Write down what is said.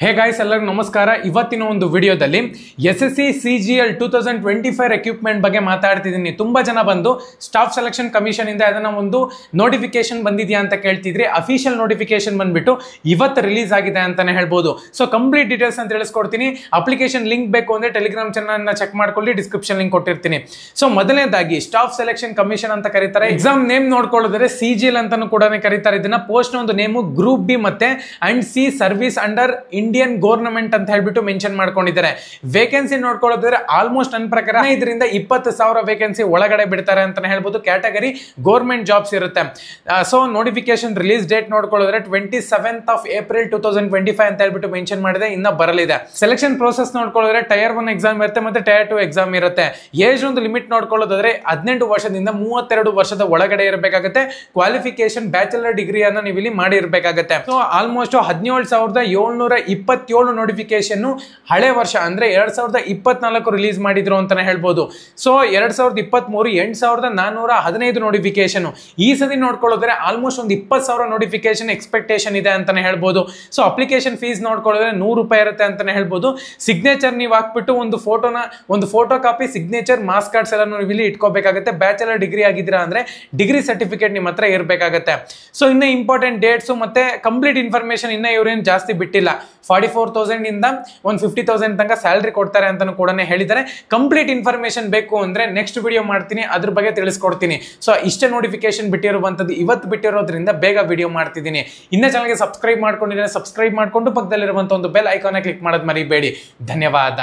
Hey guys, ಎಲ್ಲರಿಗೂ ನಮಸ್ಕಾರ. ಇವತ್ತಿನ ಒಂದು ವಿಡಿಯೋದಲ್ಲಿ SSC CGL 2025 ರಿಕ್ರೂಟ್ಮೆಂಟ್ ಬಗ್ಗೆ ಮಾತಾಡ್ತಿದ್ದೀನಿ. ತುಂಬಾ ಜನ ಬಂದು ಸ್ಟಾಫ್ ಸೆಲೆಕ್ಷನ್ ಕಮಿಷನ್ ಇಂದ ಅದನ್ನ ಒಂದು ನೋಟಿಫಿಕೇಶನ್ ಬಂದಿದೆಯಾ ಅಂತ ಕೇಳ್ತಿದ್ರಿ. ಅಫಿಷಿಯಲ್ ನೋಟಿಫಿಕೇಶನ್ ಬಂದ್ಬಿಟ್ಟು ಇವತ್ತು ರಿಲೀಸ್ ಆಗಿದೆ ಅಂತಾನೆ ಹೇಳ್ಬೋದು. ಸೊ ಕಂಪ್ಲೀಟ್ ಡೀಟೇಲ್ಸ್ ಅಂತ ತಿಳಿಸ್ಕೊಡ್ತೀನಿ. ಅಪ್ಲಿಕೇಶನ್ ಲಿಂಕ್ ಬೇಕು ಅಂದ್ರೆ ಟೆಲಿಗ್ರಾಮ್ ಚಾನಲ್ ಚೆಕ್ ಮಾಡ್ಕೊಳ್ಳಿ, ಡಿಸ್ಕ್ರಿಪ್ಷನ್ ಲಿಂಕ್ ಕೊಟ್ಟಿರ್ತೀನಿ. ಸೊ ಮೊದಲನೇದಾಗಿ ಸ್ಟಾಫ್ ಸೆಲೆಕ್ಷನ್ ಕಮಿಷನ್ ಅಂತ ಕರೀತಾರೆ. ಎಕ್ಸಾಮ್ ನೇಮ್ ನೋಡ್ಕೊಳ್ಳೋದ್ರೆ CGL ಅಂತಾನು ಕೂಡ ಕರೀತಾರೆ. ಇದನ್ನ ಪೋಸ್ಟ್ ಒಂದು ನೇಮು ಗ್ರೂಪ್ ಬಿ ಮತ್ತೆ and C service under Indian government ಅಂತ ಹೇಳ್ಬಿಟ್ಟು ಮೆನ್ಷನ್ ಮಾಡ್ಕೊಂಡಿದ್ದಾರೆ. ವೇಕೆನ್ಸಿ ನೋಡ್ಕೊಳ್ಳೋದ್ರೆ ಆಲ್ಮೋಸ್ಟ್ ನನ್ನ ಪ್ರಕಾರ 5,000 to 20,000 ವೇಕೆನ್ಸಿ ಒಳಗಡೆ ಬಿಡ್ತಾರೆ ಅಂತ ಹೇಳ್ಬೋದು. ಕ್ಯಾಟಗರಿ ಗವರ್ಮೆಂಟ್ ಜಾಬ್ಸ್ ಇರುತ್ತೆ. ಸೊ ನೋಟಿಫಿಕೇಶನ್ ರಿಲೀಸ್ ಡೇಟ್ ನೋಡ್ಕೊಳ್ಳೋದ್ರೆ 27th of April 2025 ಅಂತ ಹೇಳ್ಬಿಟ್ಟು ಮೆನ್ಷನ್ ಮಾಡಿದೆ. ಇನ್ನ ಬರಲಿದೆ. ಸೆಲೆಕ್ಷನ್ ಪ್ರೋಸೆಸ್ ನೋಡ್ಕೊಳ್ಳೋದ್ರೆ ಟೈರ್ 1 ಎಕ್ಸಾಮ್ ಇರುತ್ತೆ ಮತ್ತೆ ಟೈರ್ 2 ಎಕ್ಸಾಮ್ ಇರುತ್ತೆ. ಏಜ್ ಒಂದು ಲಿಮಿಟ್ ನೋಡ್ಕೊಳ್ಳೋದಾದ್ರೆ 18 ವರ್ಷದಿಂದ 32 ವರ್ಷದ ಒಳಗಡೆ ಇರಬೇಕಾಗುತ್ತೆ. ಕ್ವಾಲಿಫಿಕೇಶನ್ ಬ್ಯಾಚುಲರ್ ಡಿಗ್ರಿಯನ್ನ ನೀವು ಇಲ್ಲಿ ಮಾಡಿ ಇರಬೇಕಾಗುತ್ತೆ. ಸೊ ಆಲ್ಮೋಸ್ಟ್ 17,727 ನೋಟಿಫಿಕೇಶನ್ ಹಳೆ ವರ್ಷ ಅಂದ್ರೆ 2024 ರಿಲೀಸ್ ಮಾಡಿದ್ರು ಅಂತಾನೆ ಹೇಳ್ಬೋದು. So 2023 8,415 notification. ಈ ಸತಿ ನೋಡ್ಕೊಳ್ಳೋದ್ರೆ ಆಲ್ಮೋಸ್ಟ್ ಒಂದು 20,000 ನೋಟಿಫಿಕೇಶನ್ ಎಕ್ಸ್ಪೆಕ್ಟೇಷನ್ ಇದೆ ಅಂತಾನೆ ಹೇಳ್ಬೋದು. ಸೊ ಅಪ್ಲಿಕೇಶನ್ ಫೀಸ್ ನೋಡ್ಕೊಳ್ಳೋದ್ರೆ 100 ರೂಪಾಯಿ ಇರುತ್ತೆ ಅಂತಾನೆ ಹೇಳ್ಬೋದು. ಸಿಗ್ನೇಚರ್ ನೀವು ಹಾಕ್ಬಿಟ್ಟು ಒಂದು photo copy, signature, marks cards ಎಲ್ಲ ನೀವು ಇಲ್ಲಿ ಇಟ್ಕೋಬೇಕಾಗುತ್ತೆ. ಬ್ಯಾಚುಲರ್ ಡಿಗ್ರಿ ಆಗಿದ್ದೀರಾ ಅಂದ್ರೆ ಡಿಗ್ರಿ ಸರ್ಟಿಫಿಕೇಟ್ ನಿಮ್ಮ ಹತ್ರ ಇರಬೇಕಾಗುತ್ತೆ. ಸೊ ಇನ್ನ ಇಂಪಾರ್ಟೆಂಟ್ ಡೇಟ್ಸ್ ಮತ್ತೆ ಕಂಪ್ಲೀಟ್ ಇನ್ಫಾರ್ಮೇಶನ್ ಇನ್ನ ಇವ್ರೇನು ಜಾಸ್ತಿ ಬಿಟ್ಟಿಲ್ಲ. 44,000 ಇಂದ 150,000 ತನಕ ಸ್ಯಾಲರಿ ಕೊಡ್ತಾರೆ ಅಂತಾನು ಕೂಡ ಹೇಳಿದ್ದಾರೆ. ಕಂಪ್ಲೀಟ್ ಇನ್ಫಾರ್ಮೇಶನ್ ಬೇಕು ಅಂದ್ರೆ ನೆಕ್ಸ್ಟ್ ವಿಡಿಯೋ ಮಾಡ್ತೀನಿ, ಅದ್ರ ಬಗ್ಗೆ ತಿಳಿಸ್ಕೊಡ್ತೀನಿ. ಸೊ ಇಷ್ಟೇ ನೋಟಿಫಿಕೇಶನ್ ಬಿಟ್ಟಿರುವಂತದ್ದು ಇವತ್ತು ಬಿಟ್ಟಿರೋದ್ರಿಂದ ಬೇಗ ವಿಡಿಯೋ ಮಾಡ್ತಿದ್ದೀನಿ. ಇನ್ನ ಚಾನಲ್ಗೆ ಸಬ್ಸ್ಕ್ರೈಬ್ ಮಾಡ್ಕೊಂಡಿದ್ರೆ ಸಬ್ಸ್ಕ್ರೈಬ್ ಮಾಡ್ಕೊಂಡು ಪಕ್ಕದಲ್ಲಿರುವಂತ ಒಂದು ಬೆಲ್ ಐಕಾನ್ ಕ್ಲಿಕ್ ಮಾಡೋದು ಮರಿಬೇಡಿ. ಧನ್ಯವಾದ.